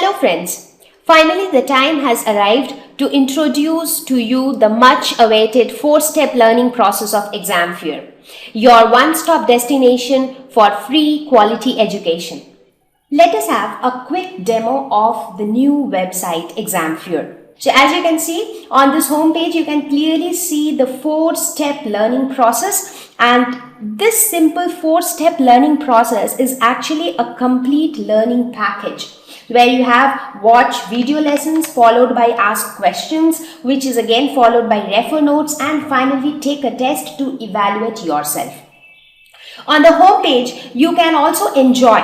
Hello friends, finally the time has arrived to introduce to you the much awaited 4-step learning process of Examfear, your one-stop destination for free quality education. Let us have a quick demo of the new website Examfear. So as you can see on this homepage, you can clearly see the 4-step learning process, and this simple 4-step learning process is actually a complete learning package where you have watch video lessons followed by ask questions, which is again followed by refer notes, and finally take a test to evaluate yourself. On the home page, you can also enjoy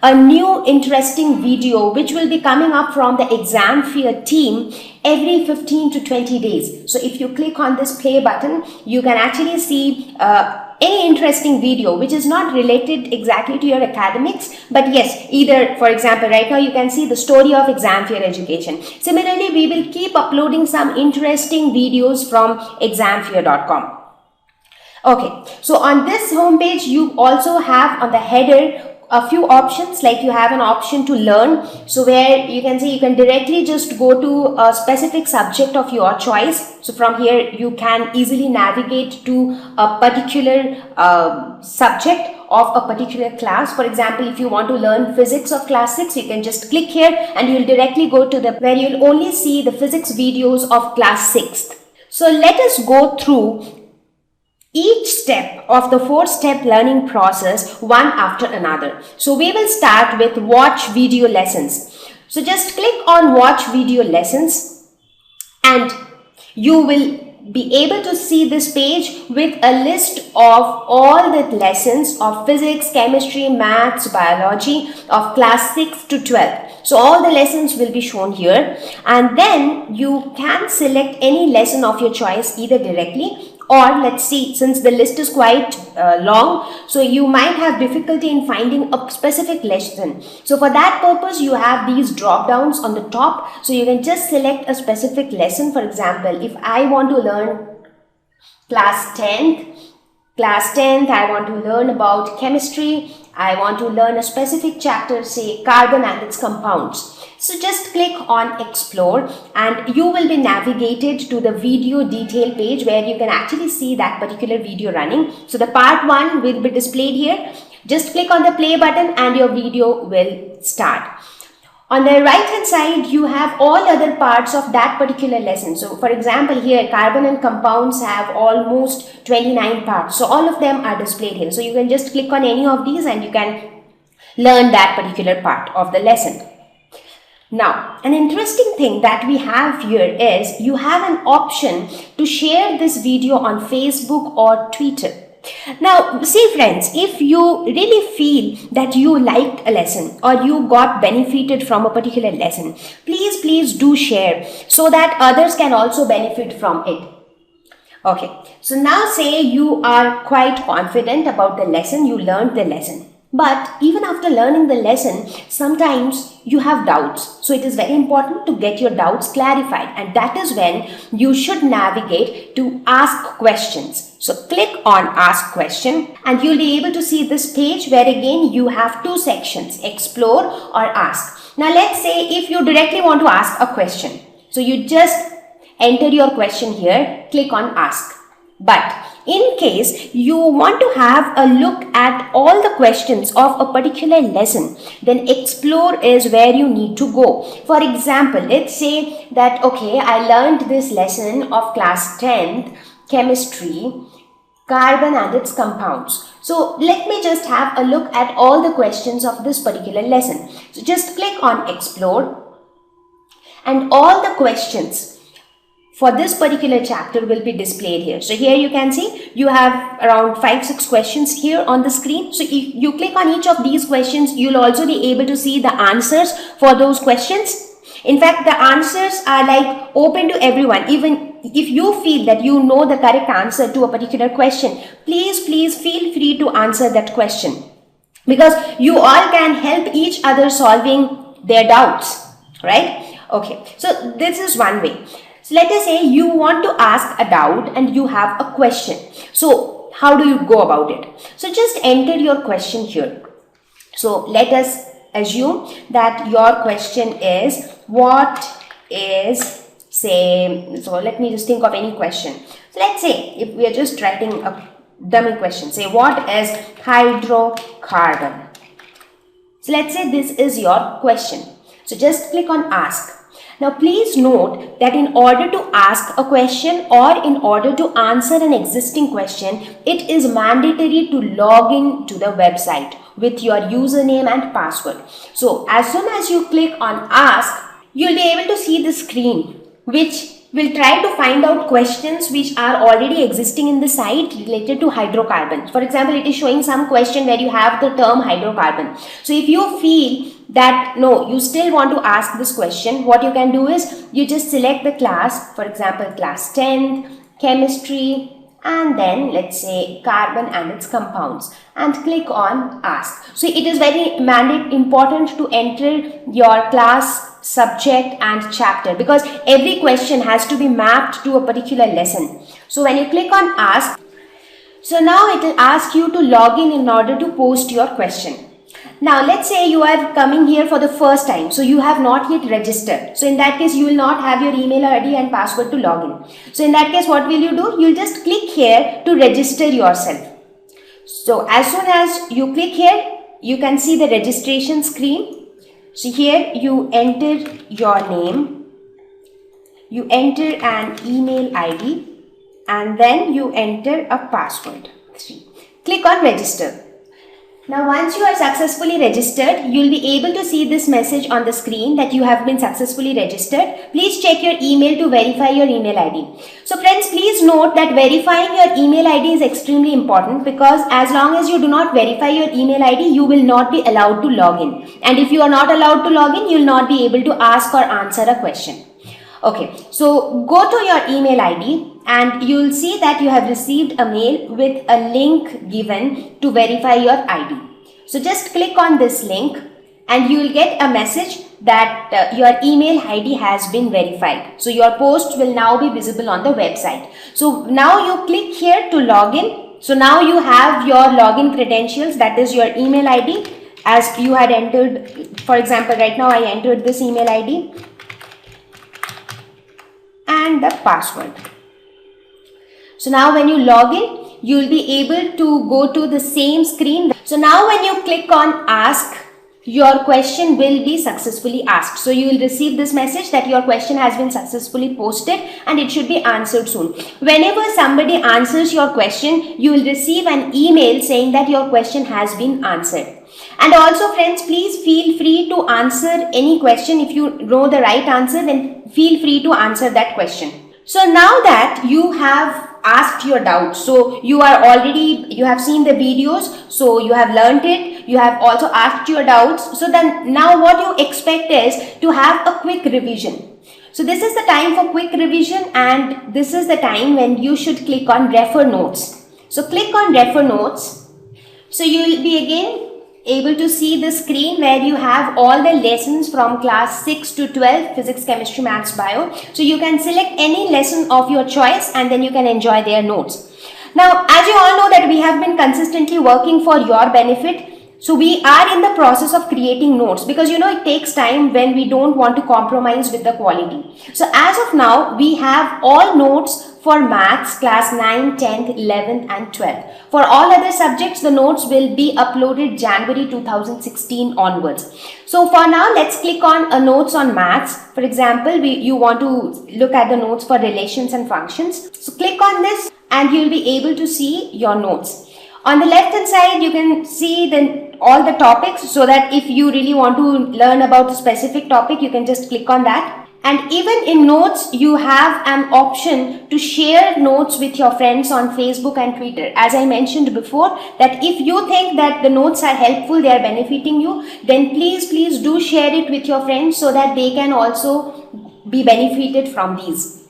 a new interesting video which will be coming up from the Examfear team every 15 to 20 days. So if you click on this play button, you can actually see any interesting video which is not related exactly to your academics, but yes, either, for example, right now you can see the story of Examfear education. Similarly, we will keep uploading some interesting videos from examfear.com. Okay, so on this homepage, you also have on the header a few options, like you have an option to learn, so where you can see you can directly just go to a specific subject of your choice. So from here you can easily navigate to a particular subject of a particular class. For example, if you want to learn physics of class 6, you can just click here and you'll directly go to the where you'll only see the physics videos of class 6. So let us go through each step of the 4-step learning process one after another. So we will start with watch video lessons. So just click on watch video lessons and you will be able to see this page with a list of all the lessons of physics, chemistry, maths, biology of class 6 to 12. So all the lessons will be shown here, and then you can select any lesson of your choice either directly, or let's see, since the list is quite long, so you might have difficulty in finding a specific lesson. So for that purpose, you have these drop downs on the top, so you can just select a specific lesson. For example, if I want to learn class 10th, I want to learn about chemistry, I want to learn a specific chapter, say carbon and its compounds. So just click on explore and you will be navigated to the video detail page where you can actually see that particular video running. So the part 1 will be displayed here. Just click on the play button and your video will start. On the right hand side, you have all other parts of that particular lesson. So for example, here carbon and compounds have almost 29 parts. So all of them are displayed here. So you can just click on any of these and you can learn that particular part of the lesson. Now, an interesting thing that we have here is you have an option to share this video on Facebook or Twitter. Now, see friends, if you really feel that you liked a lesson or you got benefited from a particular lesson, please do share so that others can also benefit from it. Okay, so now say you are quite confident about the lesson, you learned the lesson. But even after learning the lesson, sometimes you have doubts. So it is very important to get your doubts clarified, and that is when you should navigate to ask questions. So click on ask question and you'll be able to see this page where again you have 2 sections, explore or ask. Now let's say if you directly want to ask a question. So you just enter your question here, click on ask. But in case you want to have a look at all the questions of a particular lesson, then explore is where you need to go. For example, let's say that, okay, I learned this lesson of class 10th, chemistry, carbon and its compounds. So let me just have a look at all the questions of this particular lesson. So just click on explore and all the questions for this particular chapter will be displayed here. So here you can see you have around 5-6 questions here on the screen. So if you click on each of these questions, you'll also be able to see the answers for those questions. In fact, the answers are like open to everyone. Even if you feel that you know the correct answer to a particular question, please feel free to answer that question, because you all can help each other solving their doubts, right? Okay, so this is one way. So let us say you want to ask a doubt and you have a question. So how do you go about it? So just enter your question here. So let us assume that your question is, what is, say, so let me just think of any question. So let's say if we are just writing a dummy question, say what is hydrocarbon? So let's say this is your question. So just click on ask. Now please note that in order to ask a question or in order to answer an existing question, it is mandatory to log in to the website with your username and password. So as soon as you click on ask, you'll be able to see the screen which will try to find out questions which are already existing in the site related to hydrocarbons. For example, it is showing some question where you have the term hydrocarbon. So if you feel that no, you still want to ask this question, what you can do is you just select the class, for example, class 10th, chemistry, and then let's say carbon and its compounds, and click on ask. So it is very important to enter your class, subject and chapter, because every question has to be mapped to a particular lesson. So when you click on ask, so now it will ask you to log in order to post your question. Now let's say you are coming here for the first time, so you have not yet registered. So in that case, you will not have your email ID and password to log in. So in that case, what will you do? You'll just click here to register yourself. So as soon as you click here, you can see the registration screen. So here you enter your name, you enter an email ID, and then you enter a password. Click on register. Now once you are successfully registered, you will be able to see this message on the screen that you have been successfully registered. Please check your email to verify your email ID. So friends, please note that verifying your email ID is extremely important, because as long as you do not verify your email ID, you will not be allowed to log in. And if you are not allowed to log in, you will not be able to ask or answer a question. Okay, so go to your email ID and you will see that you have received a mail with a link given to verify your ID. So just click on this link and you will get a message that your email ID has been verified. So your post will now be visible on the website. So now you click here to log in. So now you have your login credentials, that is your email ID as you had entered. For example, right now I entered this email ID and the password. So now when you log in, you will be able to go to the same screen. So now when you click on ask, your question will be successfully asked. So you will receive this message that your question has been successfully posted and it should be answered soon. Whenever somebody answers your question, you will receive an email saying that your question has been answered. And also friends, please feel free to answer any question. If you know the right answer, then feel free to answer that question. So now that you have asked your doubts, so you have seen the videos, so you have learned it, you have also asked your doubts. So then now what you expect is to have a quick revision. So this is the time for quick revision, and this is the time when you should click on refer notes. So click on refer notes. So you will be again able to see the screen where you have all the lessons from class 6 to 12, physics, chemistry, maths, bio. So you can select any lesson of your choice and then you can enjoy their notes. Now, as you all know that we have been consistently working for your benefit. So we are in the process of creating notes, because it takes time when we don't want to compromise with the quality. So as of now, we have all notes for maths, class 9, 10th, 11th and 12th. For all other subjects, the notes will be uploaded January 2016 onwards. So for now, let's click on notes on maths. For example, you want to look at the notes for relations and functions. So click on this and you'll be able to see your notes. On the left hand side, you can see all the topics, so that if you really want to learn about a specific topic, you can just click on that. And even in notes, you have an option to share notes with your friends on Facebook and Twitter. As I mentioned before, that if you think that the notes are helpful, they are benefiting you, then please do share it with your friends so that they can also be benefited from these.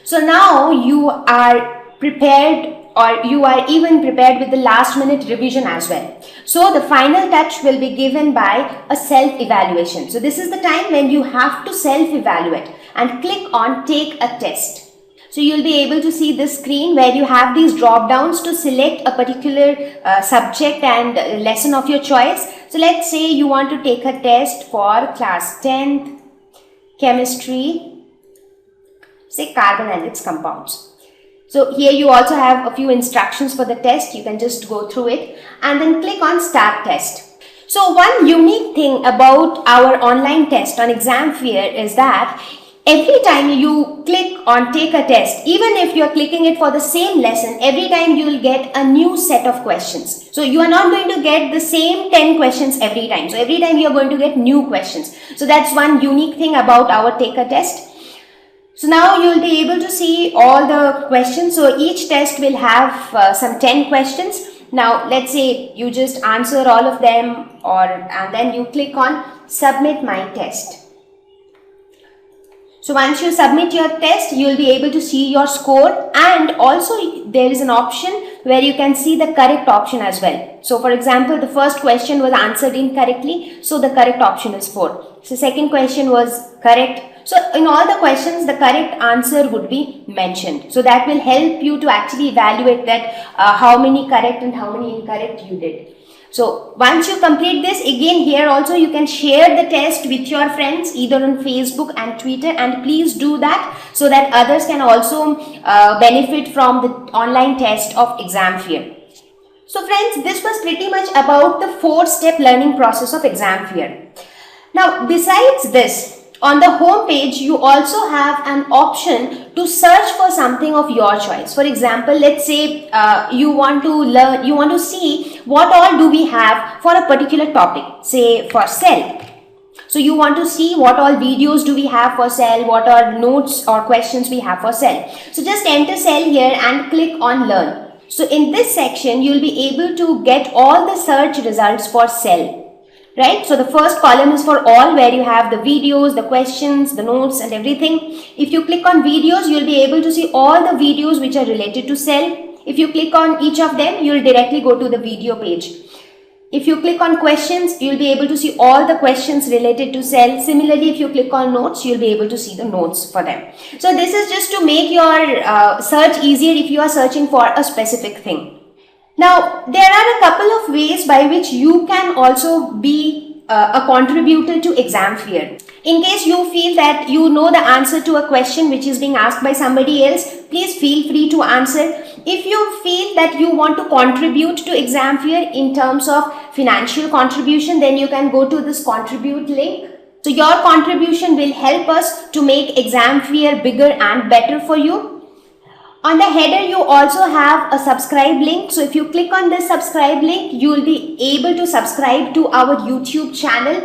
So now you are prepared, or you are even prepared with the last minute revision as well. So the final touch will be given by a self-evaluation. So this is the time when you have to self-evaluate and click on take a test. So you'll be able to see this screen where you have these drop downs to select a particular subject and lesson of your choice. So let's say you want to take a test for class 10th chemistry, say carbon and its compounds. So here you also have a few instructions for the test. You can just go through it and then click on start test. So one unique thing about our online test on Examfear is that every time you click on take a test, even if you're clicking it for the same lesson, every time you will get a new set of questions. So you are not going to get the same 10 questions every time. So every time you're going to get new questions. So that's one unique thing about our take a test. So now you'll be able to see all the questions. So each test will have some 10 questions. Now let's say you just answer all of them and then you click on submit my test. So once you submit your test, you will be able to see your score, and also there is an option where you can see the correct option as well. So for example, the first question was answered incorrectly, so the correct option is 4. So second question was correct. So in all the questions, the correct answer would be mentioned. So that will help you to actually evaluate that how many correct and how many incorrect you did. So once you complete this, again here also you can share the test with your friends either on Facebook and Twitter, and please do that so that others can also benefit from the online test of Examfear. So friends, this was pretty much about the 4-step learning process of Examfear. Now besides this, on the home page, you also have an option to search for something of your choice. For example, let's say you want to see what all do we have for a particular topic, say for cell. So you want to see what all videos do we have for cell, what are notes or questions we have for cell. So just enter cell here and click on learn. So in this section, you'll be able to get all the search results for cell. Right, so the first column is for all, where you have the videos, the questions, the notes and everything. If you click on videos, you'll be able to see all the videos which are related to cell. If you click on each of them, you'll directly go to the video page. If you click on questions, you'll be able to see all the questions related to cell. Similarly, if you click on notes, you'll be able to see the notes for them. So this is just to make your search easier if you are searching for a specific thing. Now, there are a couple of ways by which you can also be a contributor to Examfear. In case you feel that you know the answer to a question which is being asked by somebody else, please feel free to answer. If you feel that you want to contribute to Examfear in terms of financial contribution, then you can go to this contribute link. So your contribution will help us to make Examfear bigger and better for you. On the header, you also have a subscribe link. So if you click on this subscribe link, you will be able to subscribe to our YouTube channel.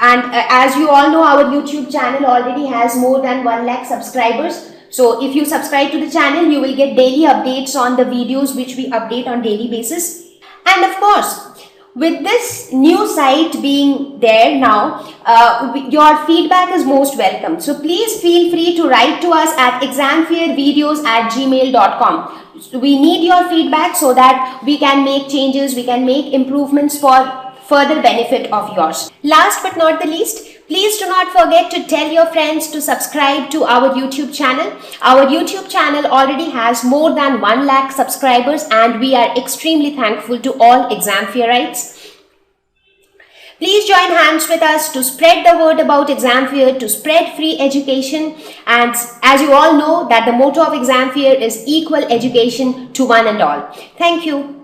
And as you all know, our YouTube channel already has more than 1 lakh subscribers. So if you subscribe to the channel, you will get daily updates on the videos which we update on daily basis. And of course, with this new site being there now, your feedback is most welcome. So please feel free to write to us at examfearvideos@gmail.com. We need your feedback so that we can make changes, we can make improvements for further benefit of yours. Last but not the least, please do not forget to tell your friends to subscribe to our YouTube channel. Our YouTube channel already has more than 1 lakh subscribers, and we are extremely thankful to all Examfearites. Please join hands with us to spread the word about Examfear, to spread free education. And as you all know that the motto of Examfear is equal education to one and all. Thank you.